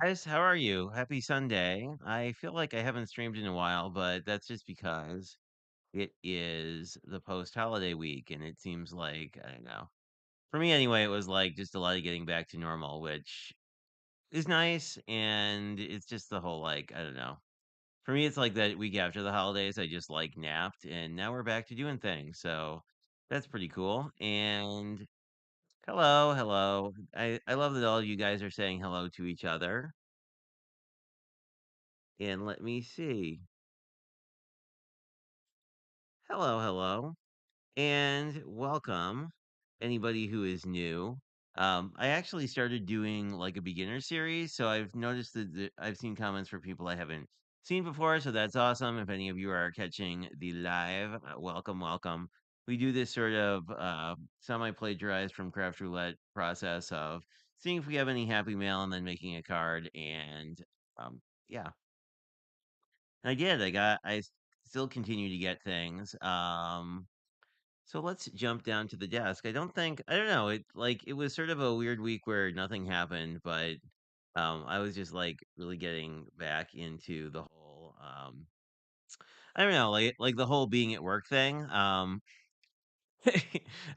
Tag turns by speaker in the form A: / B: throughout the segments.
A: Guys, how are you? Happy Sunday. I feel like I haven't streamed in a while, but that's just because it is the post-holiday week and it seems like, I don't know. For me anyway, it was like just a lot of getting back to normal, which is nice, and it's just the whole like, I don't know. For me, it's like that week after the holidays, I just like napped and now we're back to doing things. So that's pretty cool. And hello, hello. I love that all you guys are saying hello to each other. And let me see. Hello, hello, and welcome anybody who is new. I actually started doing like a beginner series, so I've noticed that I've seen comments for people I haven't seen before, so that's awesome. If any of you are catching the live, welcome, welcome. We do this sort of semi-plagiarized from Craft Roulette process of seeing if we have any happy mail and then making a card, and yeah, I did. Still continue to get things. So let's jump down to the desk. I don't know. It was sort of a weird week where nothing happened, but I was just like really getting back into the whole I don't know, like the whole being at work thing. I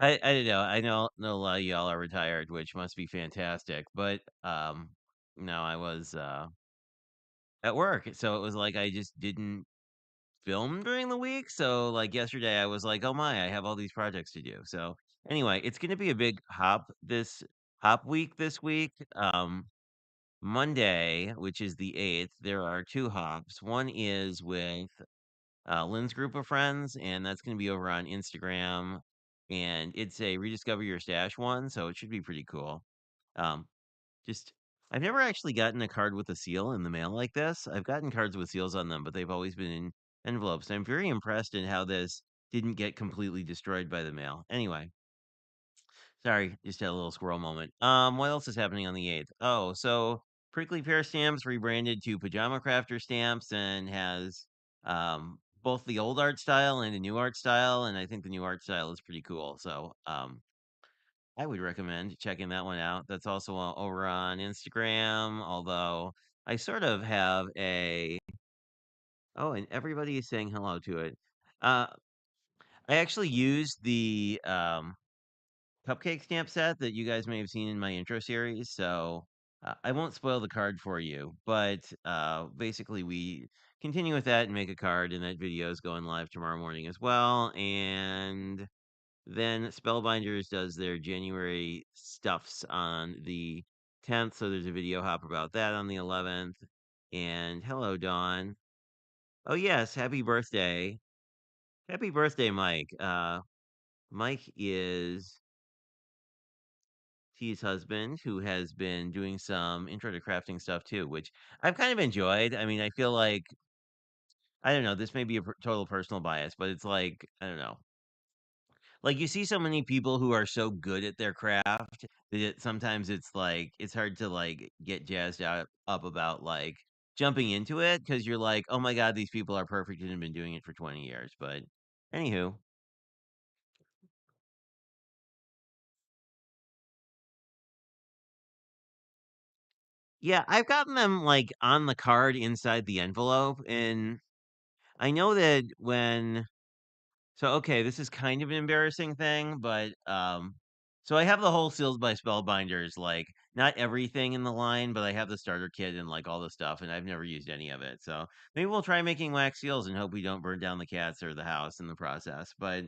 A: don't know. I know a lot of y'all are retired, which must be fantastic, but no, I was at work. So it was like I just didn't film during the week. So like yesterday I was like, "Oh my, I have all these projects to do." So anyway, it's going to be a big hop week this week. Monday, which is the 8th, there are two hops. One is with Lynn's group of friends, and that's going to be over on Instagram. And it's a rediscover your stash one, so it should be pretty cool. Um, just I've never actually gotten a card with a seal in the mail like this. I've gotten cards with seals on them, but they've always been in envelopes. I'm very impressed in how this didn't get completely destroyed by the mail. Anyway, sorry, just had a little squirrel moment. What else is happening on the 8th? Oh, so Prickly Pear Stamps rebranded to Pajama Crafter Stamps and has both the old art style and a new art style, and I think the new art style is pretty cool. So I would recommend checking that one out. That's also over on Instagram, although I sort of have a oh, and everybody is saying hello to it. Uh, I actually used the cupcake stamp set that you guys may have seen in my intro series, so I won't spoil the card for you. But basically, we continue with that and make a card, and that video is going live tomorrow morning as well. And then Spellbinders does their January stuffs on the 10th, so there's a video hop about that on the 11th. And hello, Dawn. Oh yes, happy birthday. Happy birthday, Mike. Mike is T's husband who has been doing some intro to crafting stuff too, which I've kind of enjoyed. I mean, I feel like I don't know, this may be a total personal bias, but it's like, I don't know. Like you see so many people who are so good at their craft that sometimes it's like it's hard to like get jazzed up about like jumping into it because you're like, oh my god, these people are perfect and have been doing it for 20 years. But anywho, yeah, I've gotten them like on the card inside the envelope, and I know that when so okay, this is kind of an embarrassing thing, but so I have the whole Sealed by Spellbinders, like not everything in the line, but I have the starter kit and like all the stuff, and I've never used any of it. So maybe we'll try making wax seals and hope we don't burn down the cats or the house in the process. But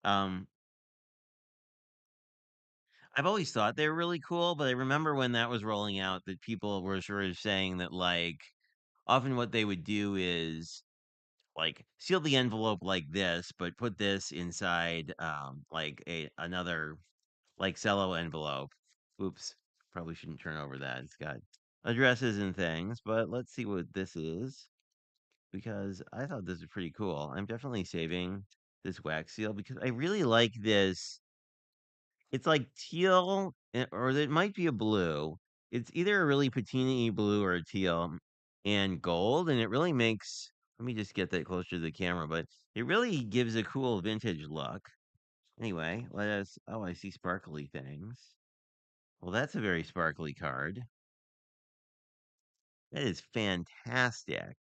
A: um I've always thought they were really cool, but I remember when that was rolling out that people were sort of saying that like often what they would do is like seal the envelope like this, but put this inside like a another like cello envelope. Oops, probably shouldn't turn over that. It's got addresses and things, but let's see what this is because I thought this was pretty cool. I'm definitely saving this wax seal because I really like this. It's like teal or it might be a blue. It's either a really patina blue or a teal and gold, and it really makes let me just get that closer to the camera, but it really gives a cool vintage look. Anyway, let us oh, I see sparkly things. Well, that's a very sparkly card. That is fantastic.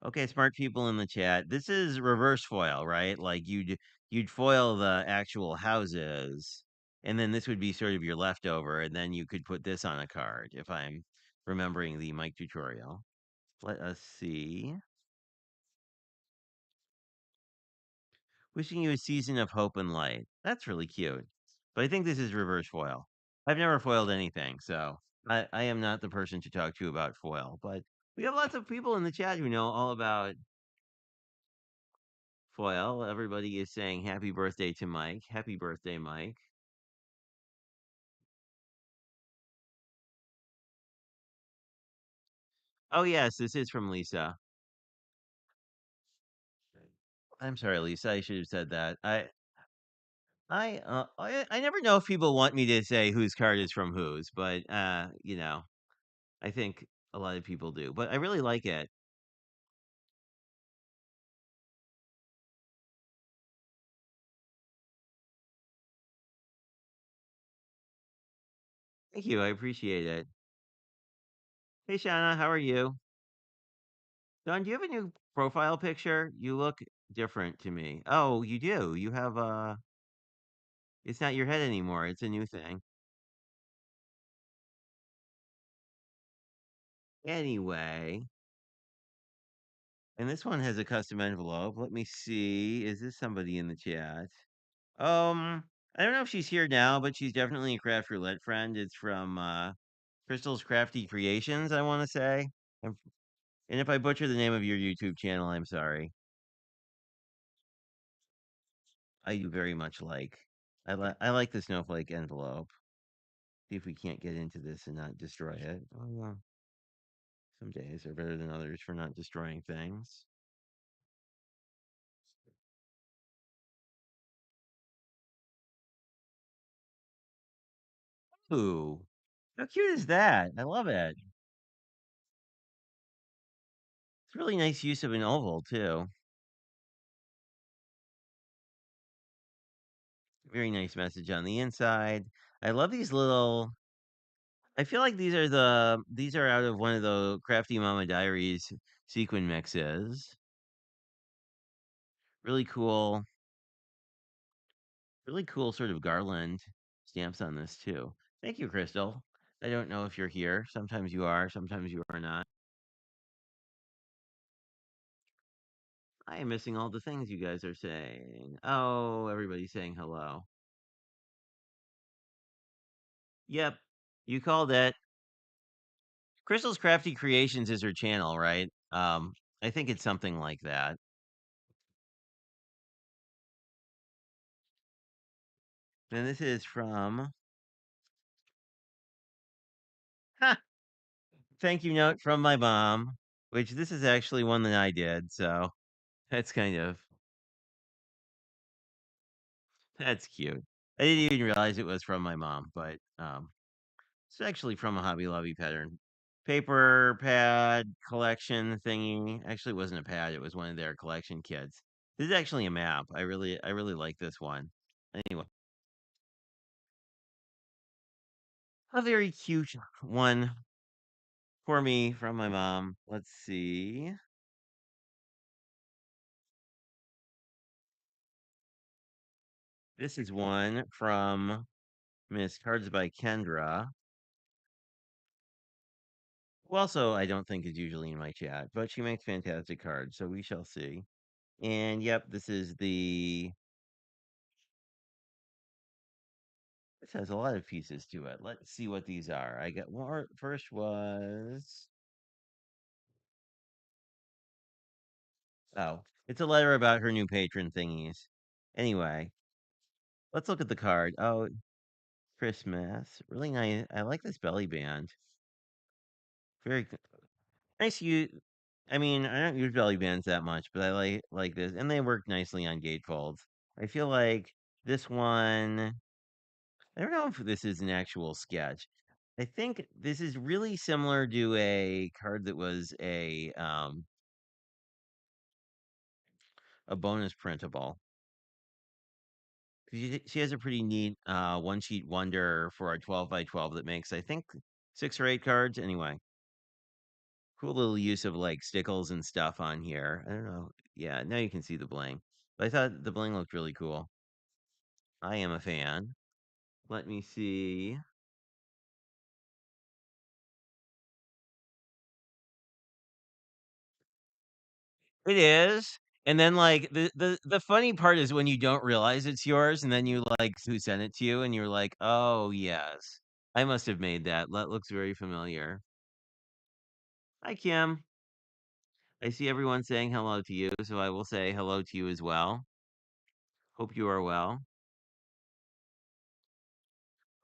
A: Okay, smart people in the chat. This is reverse foil, right? Like you'd foil the actual houses, and then this would be sort of your leftover, and then you could put this on a card if I'm remembering the Mike tutorial. Let us see. Wishing you a season of hope and light. That's really cute. But I think this is reverse foil. I've never foiled anything, so I am not the person to talk to about foil. But we have lots of people in the chat who know all about foil. Everybody is saying happy birthday to Mike. Happy birthday, Mike. Oh yes, this is from Lisa. I'm sorry, Lisa. I should have said that. I never know if people want me to say whose card is from whose, but I think a lot of people do. But I really like it. Thank you. I appreciate it. Hey, Shauna, how are you? Don, do you have a new profile picture? You look different to me. Oh, you do. You have it's not your head anymore. It's a new thing. Anyway, and this one has a custom envelope. Let me see. Is this somebody in the chat? I don't know if she's here now, but she's definitely a craft roulette friend. It's from Crystal's Crafty Creations, I want to say. And and if I butcher the name of your YouTube channel, I'm sorry. I do very much like. I like the snowflake envelope. See if we can't get into this and not destroy it. Oh, yeah. Some days are better than others for not destroying things. Ooh, how cute is that? I love it. It's really nice use of an oval too. Very nice message on the inside. I love these little. I feel like these are out of one of the Crafty Mama Diaries sequin mixes. Really cool, really cool sort of garland stamps on this too. Thank you, Crystal. I don't know if you're here. Sometimes you are, sometimes you are not. I am missing all the things you guys are saying. Oh, everybody's saying hello. Yep. You called it. Crystal's Crafty Creations is her channel, right? I think it's something like that. And this is from thank you note from my mom, which this is actually one that I did, so that's kind of that's cute. I didn't even realize it was from my mom, but it's actually from a Hobby Lobby pattern. Paper pad collection thingy. Actually, it wasn't a pad, it was one of their collection kits. This is actually a map. I really like this one. Anyway, a very cute one for me from my mom. Let's see. This is one from Miss Cards by Kendra, who also I don't think is usually in my chat, but she makes fantastic cards, so we shall see. And yep, this has a lot of pieces to it. Let's see what these are. I got one first was oh, it's a letter about her new patron thingies. Anyway, let's look at the card. Oh, Christmas. Really nice. I like this belly band. Very nice. I mean, I don't use belly bands that much, but I like this, and they work nicely on gatefolds. I feel like this one. I don't know if this is an actual sketch. I think this is really similar to a card that was a bonus printable. She has a pretty neat one sheet wonder for a 12 by 12 that makes I think 6 or 8 cards. Anyway, cool little use of like stickles and stuff on here. I don't know. Yeah, now you can see the bling. But I thought the bling looked really cool. I am a fan. Let me see. It is. And then like the funny part is when you don't realize it's yours and then you like who sent it to you and you're like, "Oh, yes. I must have made that. That looks very familiar." Hi Kim. I see everyone saying hello to you, so I will say hello to you as well. Hope you are well.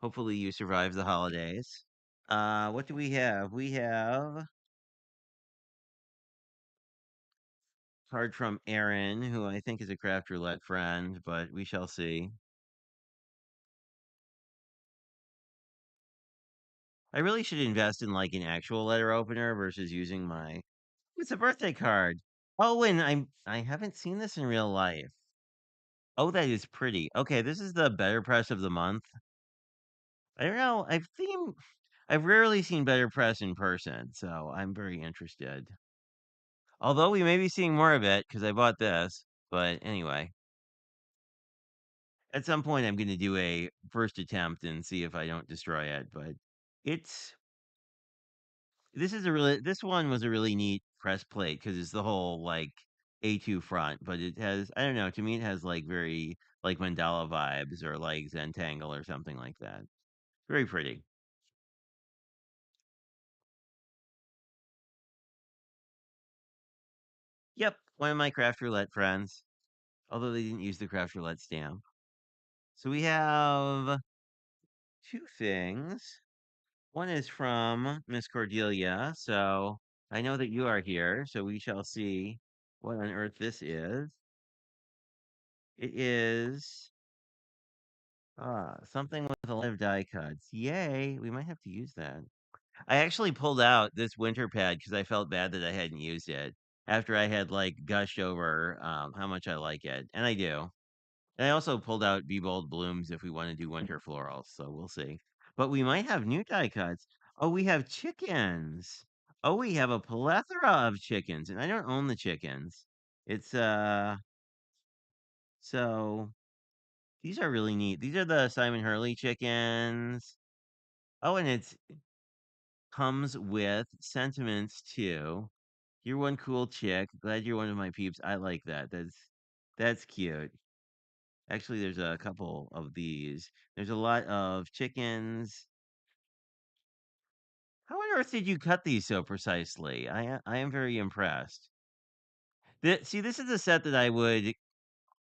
A: Hopefully you survive the holidays. What do we have? We have card from Aaron, who I think is a craft roulette friend, but we shall see. I really should invest in like an actual letter opener versus using my it's a birthday card. Oh, and I haven't seen this in real life. Oh, that is pretty. Okay, this is the better press of the month. I don't know. I've rarely seen better press in person, so I'm very interested. Although we may be seeing more of it because I bought this. But anyway, at some point I'm going to do a first attempt and see if I don't destroy it. But it's this one was a really neat press plate because it's the whole like A2 front, but it has I don't know, to me it has like very like mandala vibes or like Zentangle or something like that. Very pretty. Yep, one of my craft roulette friends, although they didn't use the craft roulette stamp. So we have two things. One is from Miss Cordelia, so I know that you are here, so we shall see what on earth this is. It is something with a lot of die cuts. Yay! We might have to use that. I actually pulled out this winter pad because I felt bad that I hadn't used it after I had like gushed over how much I like it, and I do. And I also pulled out Be Bold Blooms if we want to do winter florals, so we'll see. But we might have new die cuts. Oh, we have chickens. Oh, we have a plethora of chickens, and I don't own the chickens. It's so these are really neat. These are the Simon Hurley chickens. Oh, and it's comes with sentiments too. You're one cool chick. Glad you're one of my peeps. I like that. That's cute. Actually, there's a couple of these. There's a lot of chickens. How on earth did you cut these so precisely? I am very impressed. See, this is a set that I would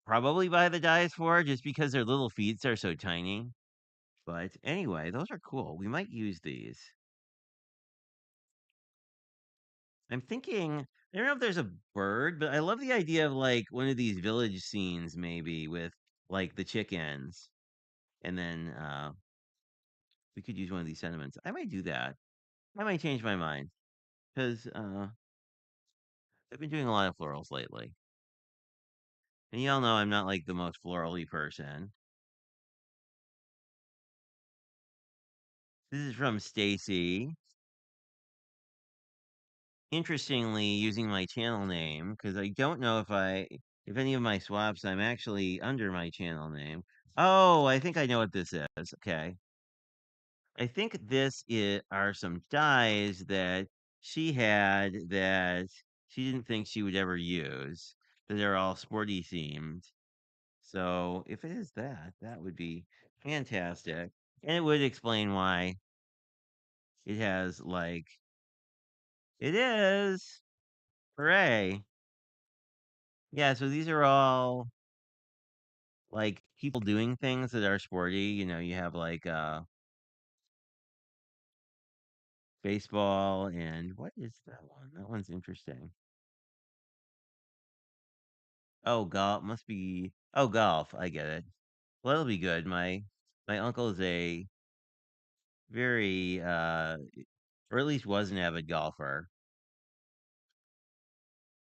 A: probably buy the dies for just because their little feet are so tiny. But anyway, those are cool. We might use these. I'm thinking, I don't know if there's a bird, but I love the idea of like one of these village scenes maybe with like the chickens. And then we could use one of these sentiments. I might do that. I might change my mind because I've been doing a lot of florals lately. And y'all know I'm not like the most florally person. This is from Stacy. Interestingly, using my channel name because I don't know if any of my swaps I'm actually under my channel name. Oh, I think I know what this is. Okay. I think are some dies that she had that she didn't think she would ever use. That are all sporty themed. So if it is that, that would be fantastic. And it would explain why it has like it is. Hooray. Yeah, so these are all like people doing things that are sporty. You know, you have like baseball and what is that one? That one's interesting. Oh, golf must be golf. I get it. Well, that'll be good. My uncle is a very or at least was an avid golfer.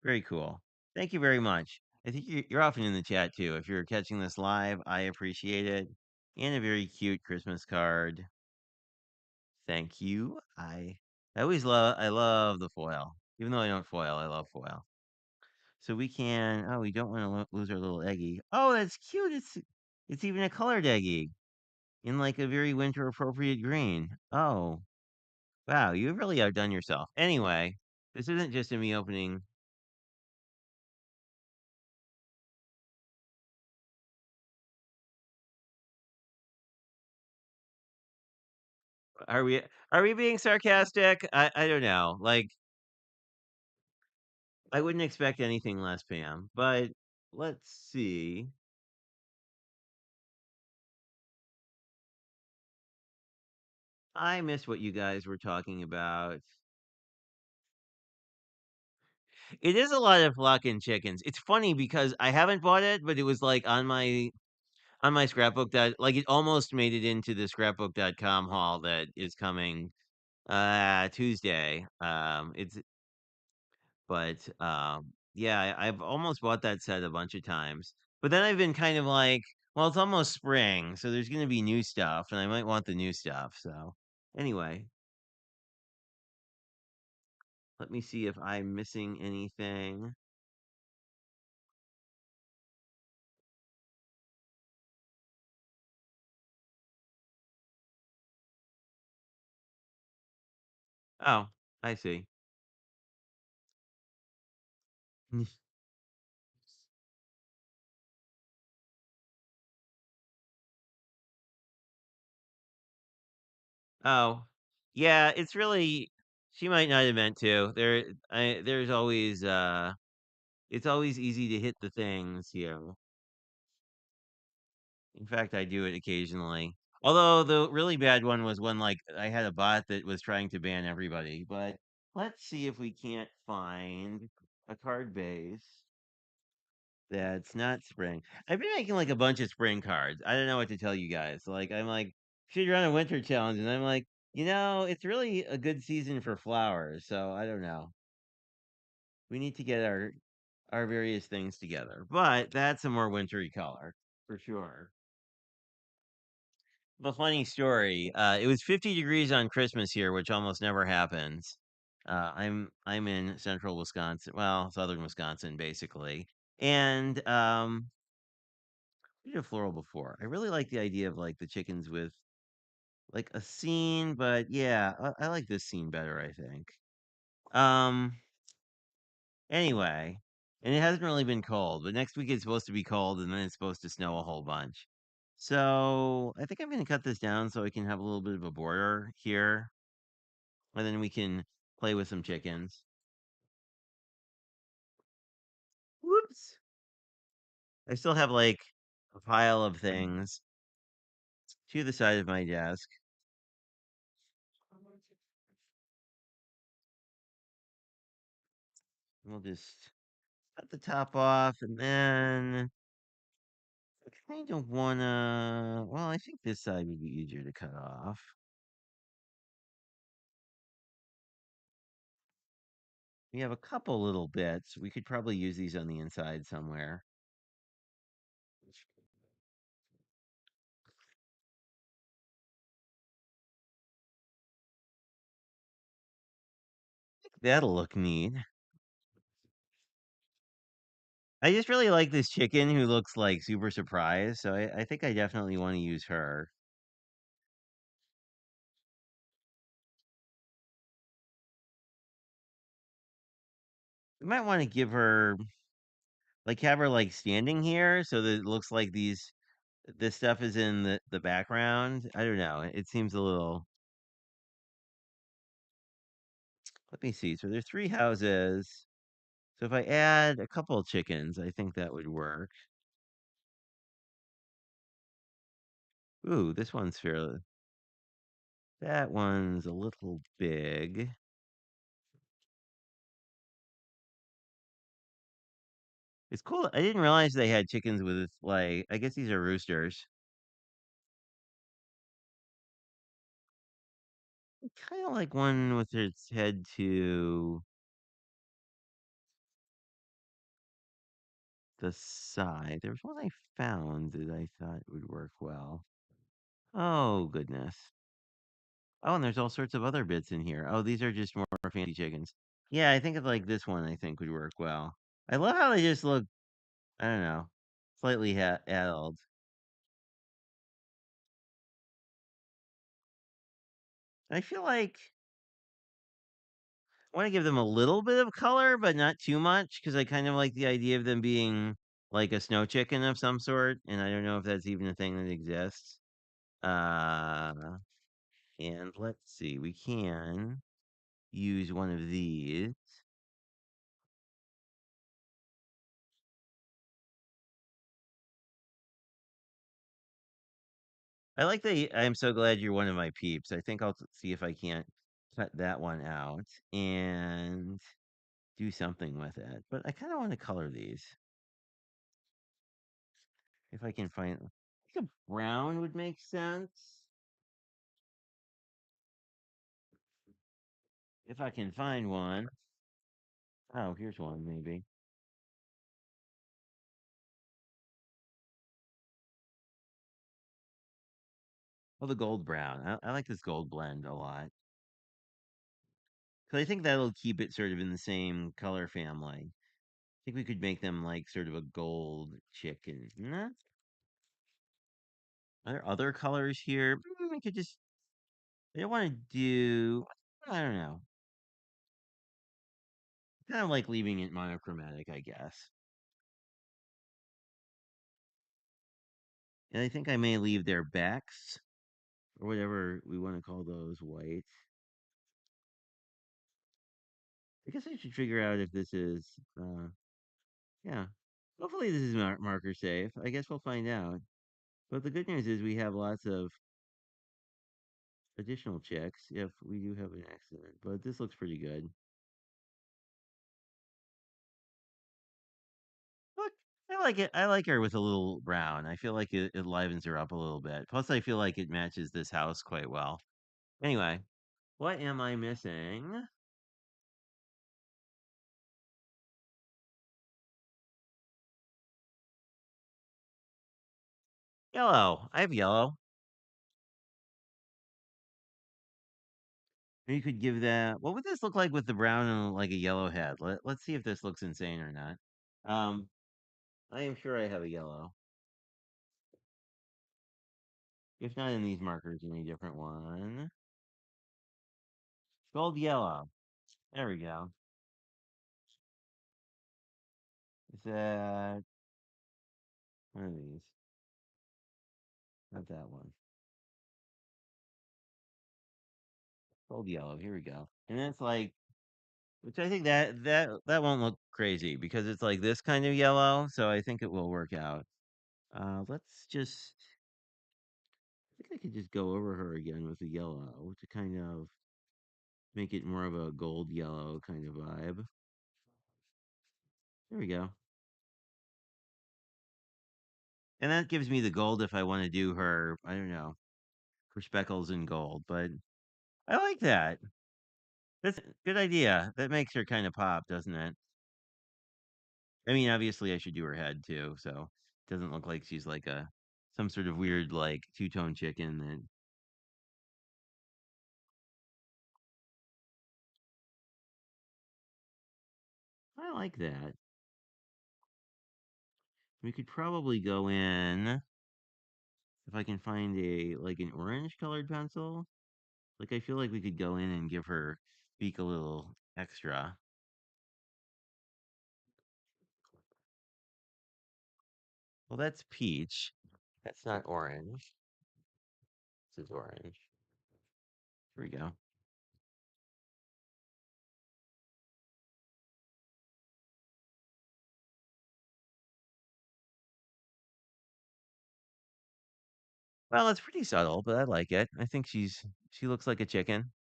A: Very cool. Thank you very much. I think you're often in the chat too. If you're catching this live, I appreciate it. And a very cute Christmas card. Thank you. I love the foil. Even though I don't foil, I love foil. So we can. Oh, we don't want to lose our little eggie. Oh, that's cute. It's even a colored eggie in like a very winter appropriate green. Oh, wow, you've really outdone yourself. Anyway, this isn't just a me opening. Are we being sarcastic? I don't know. Like I wouldn't expect anything less, Pam. But let's see. I missed what you guys were talking about. It is a lot of flocking chickens. It's funny because I haven't bought it, but it was like on my scrapbook that like it almost made it into the scrapbook.com haul that is coming Tuesday. It's but yeah, I've almost bought that set a bunch of times. But then I've been kind of like, well, it's almost spring, so there's going to be new stuff and I might want the new stuff. So, anyway, let me see if I'm missing anything. Oh, I see. Oh, yeah, it's really she might not have meant to. There's always it's always easy to hit the things here. In fact, I do it occasionally. Although the really bad one was when like I had a bot that was trying to ban everybody. But let's see if we can't find a card base that's not spring. I've been making like a bunch of spring cards. I don't know what to tell you guys. Like I'm like should run a winter challenge and I'm like, it's really a good season for flowers. So I don't know. We need to get our various things together. But that's a more wintry color for sure. A funny story. It was 50 degrees on Christmas here, which almost never happens. I'm in central Wisconsin, well, southern Wisconsin, basically. And we did a floral before. I really like the idea of like the chickens with like a scene, but yeah, I like this scene better, I think. Um, anyway, and it hasn't really been cold, but next week it's supposed to be cold and then it's supposed to snow a whole bunch. So I think I'm going to cut this down so I can have a little bit of a border here. and then we can play with some chickens. Whoops! I still have like a pile of things to the side of my desk. We'll just cut the top off, and then I kind of wanna. Well, I think this side would be easier to cut off. We have a couple little bits. We could probably use these on the inside somewhere. That'll look neat. I just really like this chicken who looks like super surprised, so I think I definitely want to use her. We might want to give her like have her like standing here so that it looks like this stuff is in the background. I don't know. It seems a little. Let me see. So there's three houses. So if I add a couple of chickens, I think that would work. Ooh, this one's fairly. That one's a little big. It's cool. I didn't realize they had chickens with like. I guess these are roosters. Kind of like one with its head to the side. There was one I found that I thought would work well. Oh, goodness. Oh, and there's all sorts of other bits in here. Oh, these are just more fancy chickens. Yeah, I think it's like this one I think would work well. I love how they just look, I don't know, slightly addled. I feel like I want to give them a little bit of color, but not too much, because I kind of like the idea of them being like a snow chicken of some sort, and I don't know if that's even a thing that exists. Uh, and let's see, we can use one of these. I like the I'm so glad you're one of my peeps. I think I'll see if I can't cut that one out and do something with it. But I kind of want to color these. If I can find I think a brown would make sense. If I can find one. Oh, here's one maybe. Oh, the gold brown. I like this gold blend a lot. Because I think that'll keep it sort of in the same color family. I think we could make them like sort of a gold chicken. Nah, are there other colors here? I could just. I don't want to do. I don't know. Kind of like leaving it monochromatic, I guess. And I think I may leave their backs or whatever we want to call those white. I guess I should figure out if this is. Yeah. Hopefully this is marker safe. I guess we'll find out. But the good news is we have lots of additional checks if we do have an accident. But this looks pretty good. Look, I like it. I like her with a little brown. I feel like it livens her up a little bit. Plus, I feel like it matches this house quite well. Anyway, what am I missing? Yellow. I have yellow. You could give that. What would this look like with the brown and like a yellow head? Let's see if this looks insane or not. Um, I am sure I have a yellow. If not in these markers, any different one. Gold yellow. There we go. Is that one of these? Not that one. Gold yellow. Here we go. And it's like, which I think that won't look crazy because it's like this kind of yellow, so I think it will work out. Let's just. I think I could just go over her again with the yellow to kind of make it more of a gold yellow kind of vibe. There we go. And that gives me the gold if I want to do her, I don't know, her speckles in gold. But I like that. That's a good idea. That makes her kind of pop, doesn't it? I mean, obviously, I should do her head too, so it doesn't look like she's like a some sort of weird like two-tone chicken. That I like that. We could probably go in if I can find a like an orange colored pencil. Like I feel like we could go in and give her beak a little extra. Well, that's peach. That's not orange. This is orange. Here we go. Well, it's pretty subtle, but I like it. I think she looks like a chicken,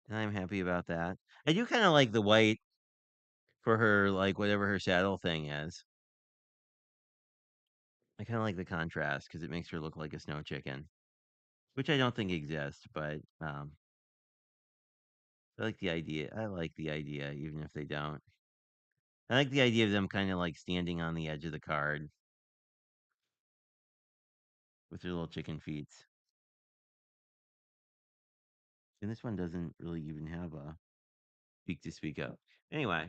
A: and I'm happy about that. I do kind of like the white for her, like whatever her saddle thing is. I kind of like the contrast because it makes her look like a snow chicken, which I don't think exists, but I like the idea. I like the idea, even if they don't. I like the idea of them kind of like standing on the edge of the card with their little chicken feet. And this one doesn't really even have a beak to speak of. Anyway,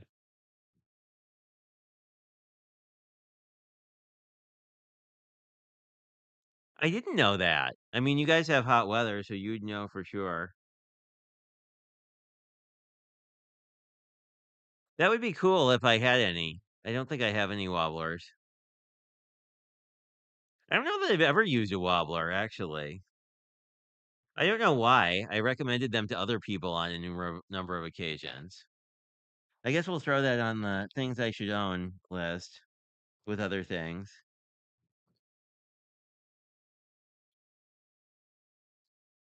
A: I didn't know that. I mean, you guys have hot weather, so you'd know for sure. That would be cool if I had any. I don't think I have any wobblers. I don't know that I've ever used a wobbler, actually. I don't know why. I recommended them to other people on a number of occasions. I guess we'll throw that on the things I should own list with other things.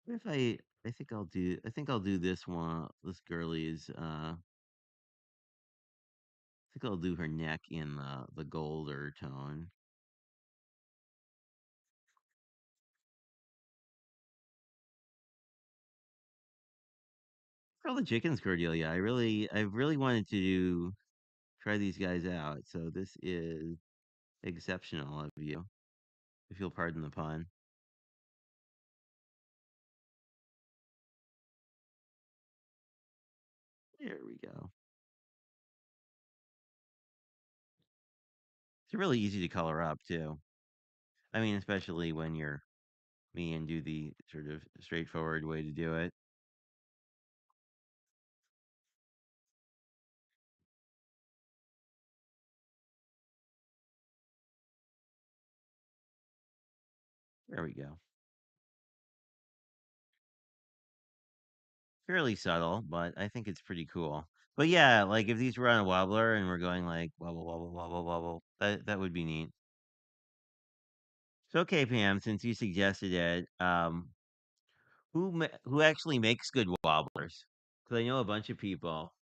A: What if I think I'll do this one. This girlie's I think I'll do her neck in the golder tone. For all the chickens, Cordelia, I really wanted to try these guys out. So this is exceptional of you, if you'll pardon the pun. There we go. It's really easy to color up too. I mean, especially when you're me and do the sort of straightforward way to do it. There we go. Fairly subtle, but I think it's pretty cool. But yeah, like if these were on a wobbler and we're going like wobble wobble wobble wobble, that would be neat. So okay, Pam, since you suggested it, who actually makes good wobblers? Because I know a bunch of people.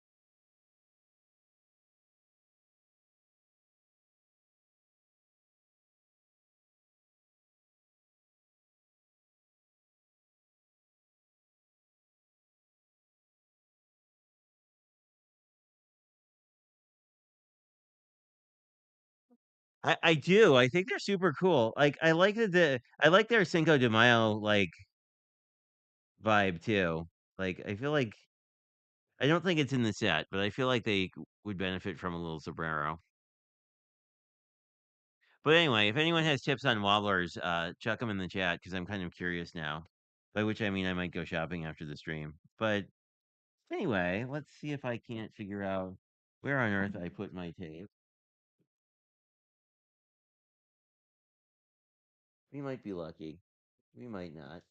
A: I do. I think they're super cool. Like I like their Cinco de Mayo like vibe too. Like I feel like I don't think it's in the set, but I feel like they would benefit from a little sombrero. But anyway, if anyone has tips on wobblers, chuck them in the chat because I'm kind of curious now. By which I mean I might go shopping after the stream. But anyway, let's see if I can't figure out where on earth I put my tape. We might be lucky. We might not.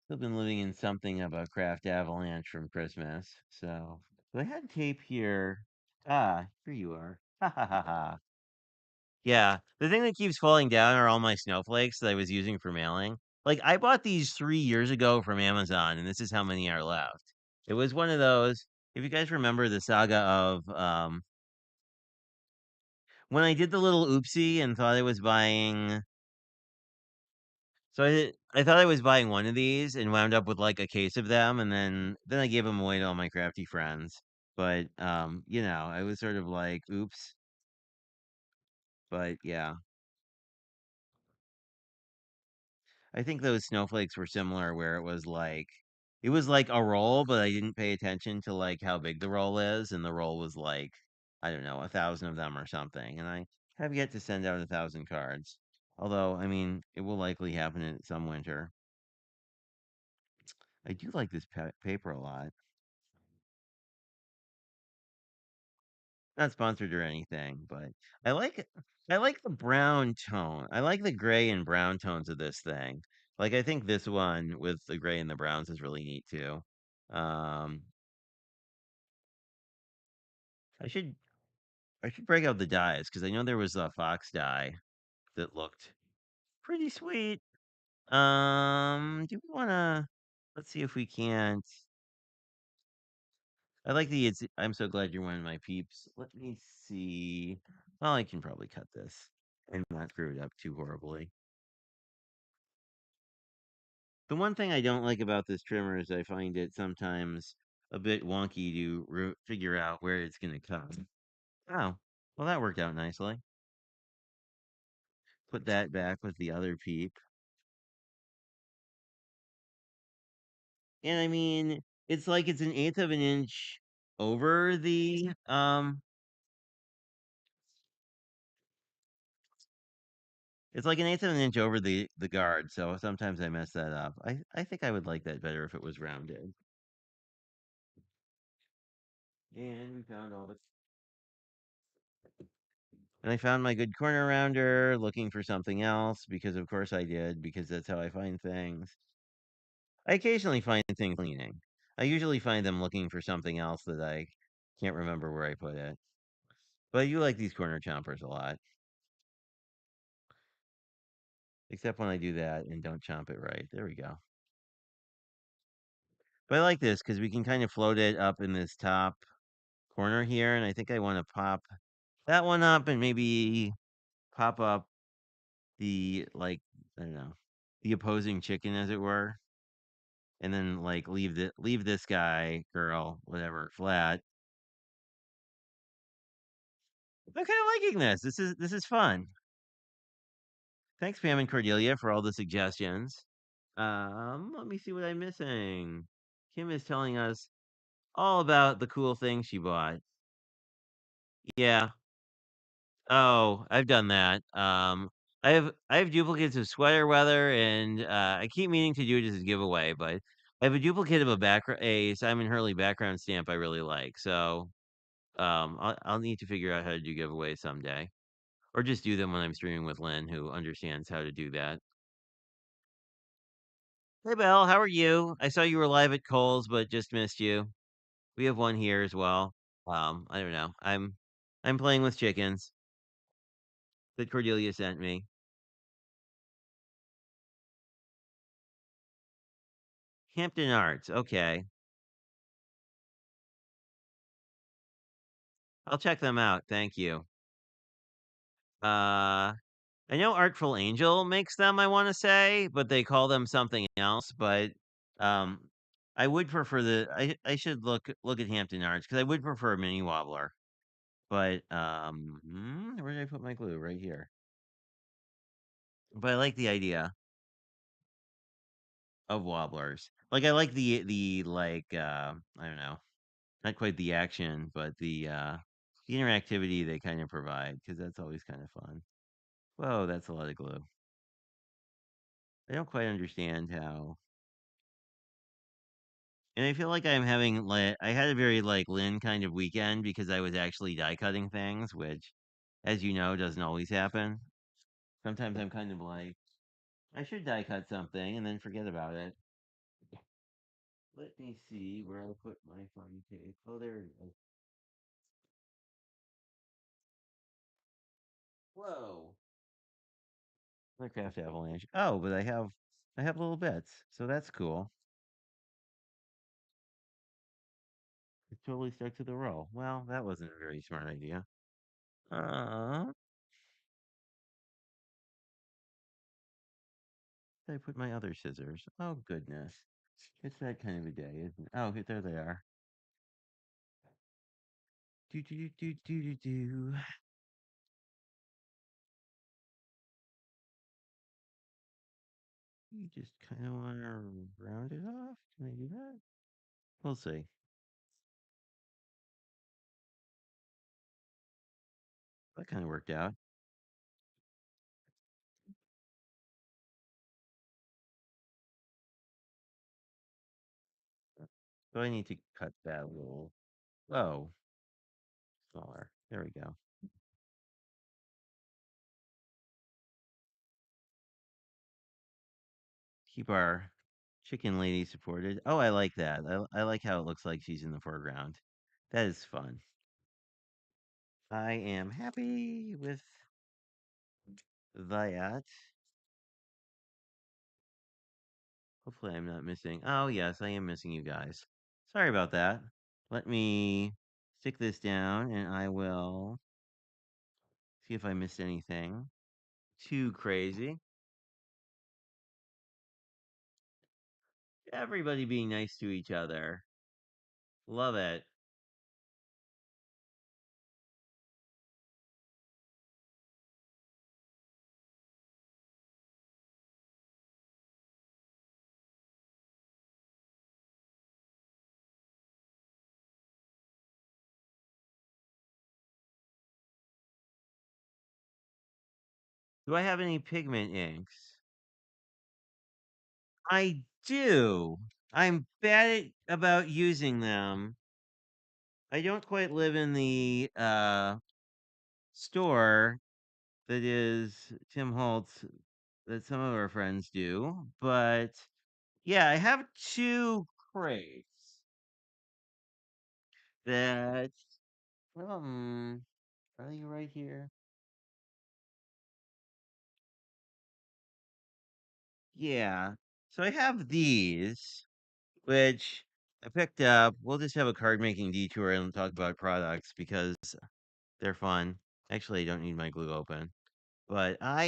A: Still been living in something of a craft avalanche from Christmas. So I had tape here. Ah, here you are. Ha ha ha ha. Yeah, the thing that keeps falling down are all my snowflakes that I was using for mailing. Like I bought these 3 years ago from Amazon, and this is how many are left. It was one of those. If you guys remember the saga of when I did the little oopsie and thought I was buying, I thought I was buying one of these and wound up with like a case of them, and then I gave them away to all my crafty friends. But I was sort of like, oops. But yeah, I think those snowflakes were similar, where it was like a roll, but I didn't pay attention to like how big the roll is, and the roll was like, I don't know, 1,000 of them or something. And I have yet to send out 1,000 cards. Although, I mean, it will likely happen in some winter. I do like this paper a lot. Not sponsored or anything, but I like it. I like the brown tone. I like the gray and brown tones of this thing. Like I think this one with the gray and the browns is really neat too. Um, I should I should break out the dyes because I know there was a fox dye that looked pretty sweet. Do we want to? Let's see if we can't. I like the. I'm so glad you're one of my peeps. Let me see. Well, I can probably cut this and not screw it up too horribly. The one thing I don't like about this trimmer is I find it sometimes a bit wonky to figure out where it's going to come. Oh, well, that worked out nicely. Put that back with the other peep. And I mean, it's like it's an eighth of an inch over it's like an eighth of an inch over the guard, so sometimes I mess that up. I think I would like that better if it was rounded. And we found all the And I found my good corner rounder looking for something else because of course I did, because that's how I find things. I occasionally find things cleaning. I usually find them looking for something else that I can't remember where I put it. But I do like these corner chompers a lot. Except when I do that and don't chomp it right. There we go. But I like this because we can kind of float it up in this top corner here. And I think I want to pop that one up and maybe pop up I don't know, the opposing chicken, as it were. And then like leave this guy, girl, whatever, flat. I'm kind of liking this. This is fun. Thanks, Pam and Cordelia, for all the suggestions. Let me see what I'm missing. Kim is telling us all about the cool things she bought. Yeah. Oh, I've done that. I have duplicates of sweater weather, and I keep meaning to do it as a giveaway, but I have a duplicate of a Simon Hurley background stamp I really like. So I'll need to figure out how to do giveaways someday, or just do them when I'm streaming with Lynn, who understands how to do that. Hey, Belle, how are you? I saw you were live at Cole's, but just missed you. We have one here as well. I don't know. I'm playing with chickens that Cordelia sent me. Hampton Arts. Okay, I'll check them out. Thank you. I know Artful Angel makes them, I want to say, but they call them something else. But um, I would prefer I should look at Hampton Arts because I would prefer Mini Wobbler. But where did I put my glue? Right here. But I like the idea of wobblers. Like I like the like I don't know, not quite the action, but the interactivity they kind of provide because that's always kind of fun. Whoa, that's a lot of glue. I don't quite understand how. And I feel like I'm having like I had a very like Lynn kind of weekend because I was actually die cutting things, which, as you know, doesn't always happen. Sometimes I'm kind of like I should die cut something and then forget about it. Let me see where I put my fun tape. Oh, there it is. Whoa. Craft Avalanche. Oh, but I have little bits, so that's cool. It totally stuck to the roll. Well, that wasn't a very smart idea. Uh, I put my other scissors. Oh goodness. It's that kind of a day, isn't it? Oh, there they are. Do do do do do do. You just kind of want to round it off. Can I do that? We'll see. That kind of worked out. So I need to cut that a little. Oh, smaller. There we go. Keep our chicken lady supported. Oh, I like that. I like how it looks like she's in the foreground. That is fun. I am happy with that. Hopefully, I'm not missing. Oh, yes, I am missing you guys. Sorry about that. Let me stick this down and I will see if I missed anything too crazy. Everybody being nice to each other. Love it. Do I have any pigment inks? I do. I'm bad about using them. I don't quite live in the store that is Tim Holtz that some of our friends do, but yeah, I have two crates that are you right here? Yeah. So I have these, which I picked up. We'll just have a card making detour and talk about products because they're fun. Actually, I don't need my glue open. But I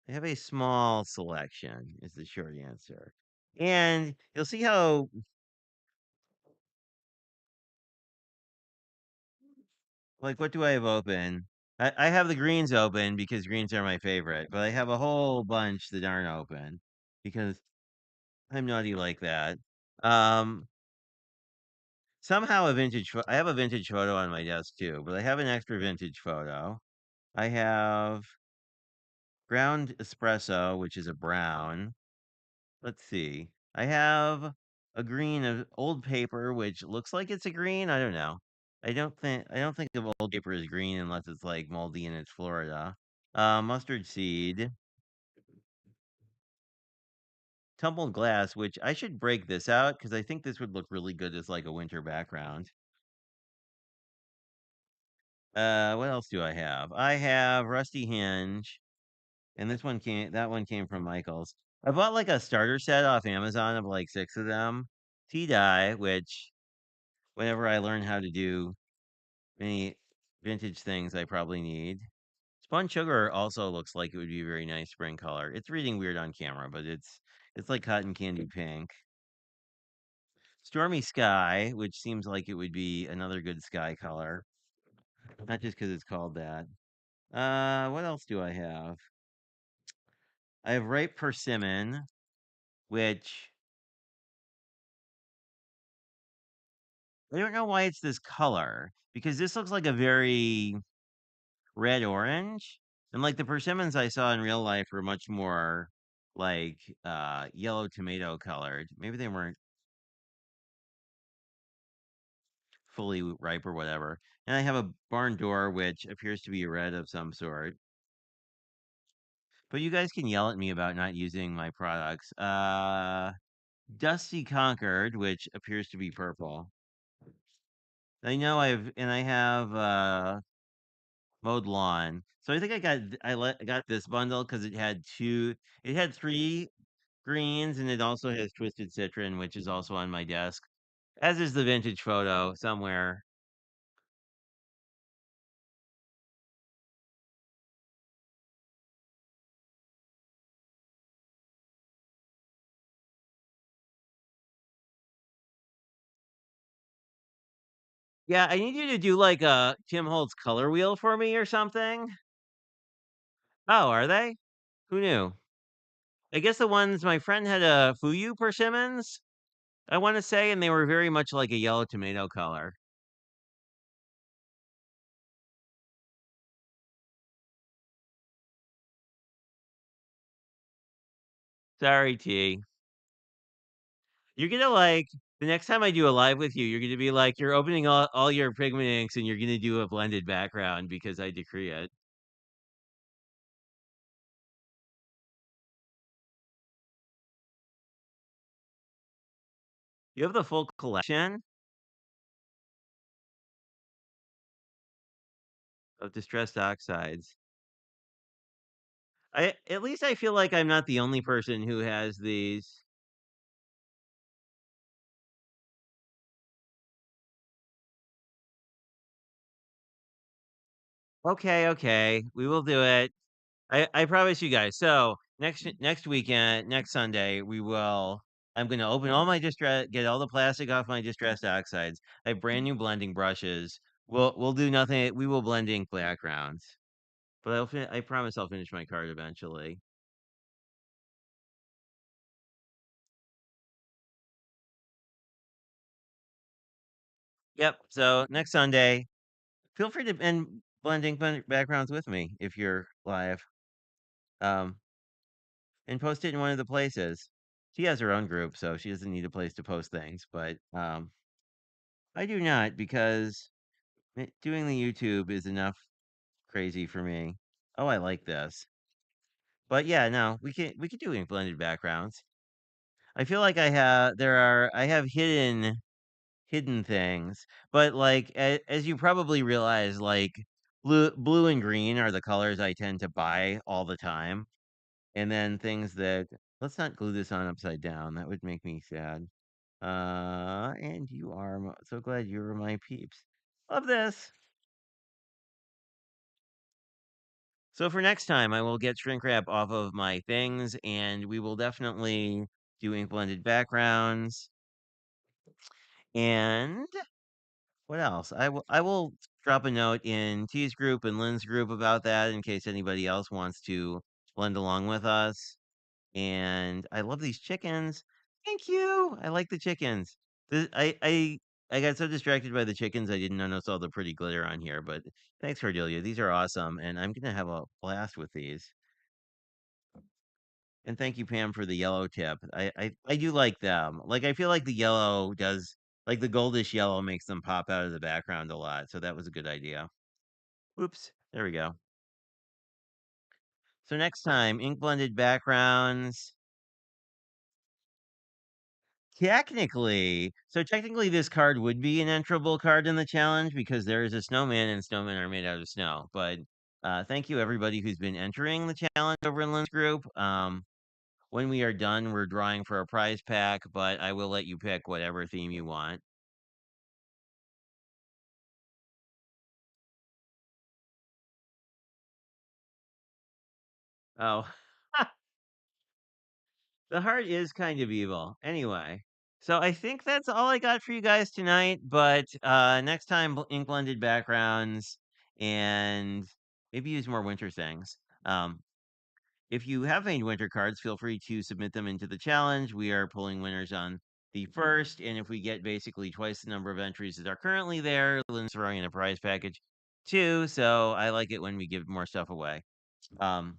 A: have a small selection is the short answer. And you'll see how like what do I have open? I have the greens open because greens are my favorite, but I have a whole bunch that aren't open because I'm naughty like that. Um Somehow I have a vintage photo on my desk too, but I have an extra vintage photo. I have ground espresso, which is a brown. Let's see. I have a green of old paper, which looks like it's a green. I don't know. I don't think of old paper as green unless it's like moldy and it's Florida. Mustard seed, tumbled glass, which I should break this out because I think this would look really good as like a winter background. What else do I have? I have rusty hinge, and that one came from Michaels. I bought like a starter set off Amazon of like six of them. Tea dye, which whenever I learn how to do any vintage things I probably need. Spun sugar also looks like it would be a very nice spring color. It's reading weird on camera, but it's like cotton candy pink. Stormy sky, which seems like it would be another good sky color, not just because it's called that. What else do I have? I have ripe persimmon, which I don't know why it's this color because this looks like a very red orange, and like the persimmons I saw in real life were much more like yellow tomato colored. Maybe they weren't fully ripe or whatever. And I have a barn door which appears to be red of some sort. But you guys can yell at me about not using my products. Dusty Concord, which appears to be purple. I know I have mowed lawn. So I think I got this bundle because it had three greens and it also has Twisted Citron, which is also on my desk, as is the vintage photo somewhere. Yeah, I need you to do like a Tim Holtz color wheel for me or something. Oh, are they? Who knew? I guess the ones my friend had a Fuyu persimmons, I want to say, and they were very much like a yellow tomato color. Sorry, T. You're gonna like the next time I do a live with you, you're gonna be like, you're opening all your pigment inks and you're gonna do a blended background because I decree it. You have the full collection of distressed oxides. I at least I feel like I'm not the only person who has these. Okay, okay, we will do it. I promise you guys. So next weekend, next Sunday, we will. I'm gonna open all my get all the plastic off my distressed oxides. I have brand new blending brushes. We'll do nothing. We will blend ink backgrounds. But I promise I'll finish my card eventually. Yep. So next Sunday, feel free to and backgrounds with me if you're live. Um, and post it in one of the places. She has her own group, so she doesn't need a place to post things. But I do not because doing the YouTube is enough crazy for me. Oh, I like this. But yeah, no, we can do blended backgrounds. I feel like I have hidden things, but like as you probably realize, like blue and green are the colors I tend to buy all the time, and then things that let's not glue this on upside down. That would make me sad. And you are so glad you were my peeps. Love this. So for next time, I will get shrink wrap off of my things, and we will definitely do ink blended backgrounds. And what else? I will drop a note in T's group and Lynn's group about that in case anybody else wants to blend along with us. And I love these chickens. Thank you. I like the chickens. I got so distracted by the chickens I didn't notice all the pretty glitter on here. But thanks, Cordelia. These are awesome, and I'm gonna have a blast with these. And thank you, Pam, for the yellow tip. I do like them. Like I feel like the yellow does like the goldish yellow makes them pop out of the background a lot. So that was a good idea. Oops. There we go. So next time, ink blended backgrounds. Technically, this card would be an enterable card in the challenge because there is a snowman and snowmen are made out of snow. But thank you everybody who's been entering the challenge over in Lynn's group. When we are done, we're drawing for a prize pack, but I will let you pick whatever theme you want. Oh, the heart is kind of evil. Anyway, so I think that's all I got for you guys tonight. But next time, ink blended backgrounds and maybe use more winter things. If you have made winter cards, feel free to submit them into the challenge. We are pulling winners on the first, and if we get basically twice the number of entries that are currently there, Lynn's throwing in a prize package too. So I like it when we give more stuff away. Um,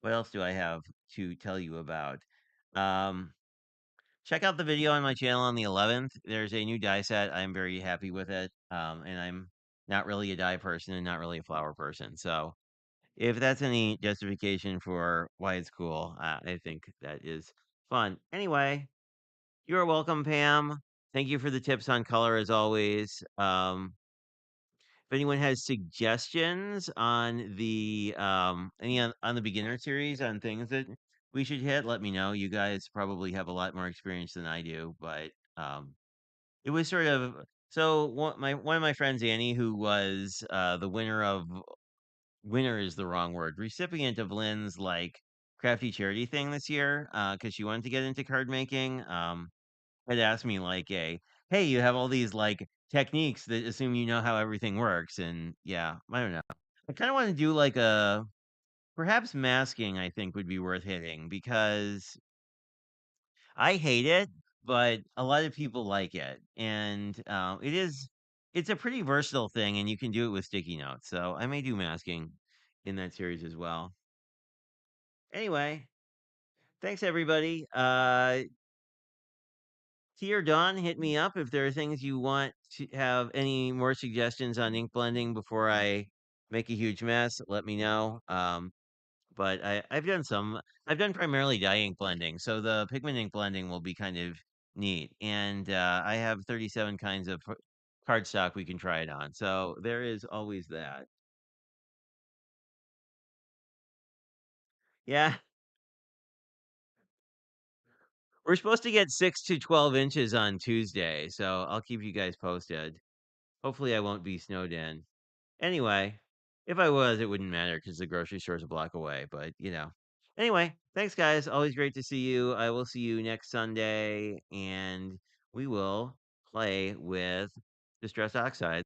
A: what else do I have to tell you about? Um, check out the video on my channel on the 11th. There's a new die set. I'm very happy with it. And I'm not really a die person and not really a flower person. So If that's any justification for why it's cool, I think that is fun. Anyway, you're welcome, Pam. Thank you for the tips on color as always. If anyone has suggestions on the any on the beginner series on things that we should hit, let me know. You guys probably have a lot more experience than I do, but it was sort of so one of my friends Annie, who was the winner is the wrong word, recipient of Lynn's like crafty charity thing this year, because she wanted to get into card making. Had asked me like a, hey, you have all these like techniques that assume you know how everything works, and yeah, I don't know. I kind of want to do like a perhaps masking. I think would be worth hitting because I hate it, but a lot of people like it, and it's a pretty versatile thing, and you can do it with sticky notes. So I may do masking in that series as well. Anyway, thanks everybody. T or Dawn, hit me up if there are things you want to have any more suggestions on ink blending before I make a huge mess. Let me know. But I've done some. I've done primarily dye ink blending, so the pigment ink blending will be kind of neat. And I have 37 kinds of cardstock we can try it on. So there is always that. Yeah, we're supposed to get 6 to 12 inches on Tuesday, so I'll keep you guys posted. Hopefully, I won't be snowed in. Anyway, if I was, it wouldn't matter because the grocery store's a block away. But anyway, thanks, guys. Always great to see you. I will see you next Sunday, and we will play with Distress Oxide.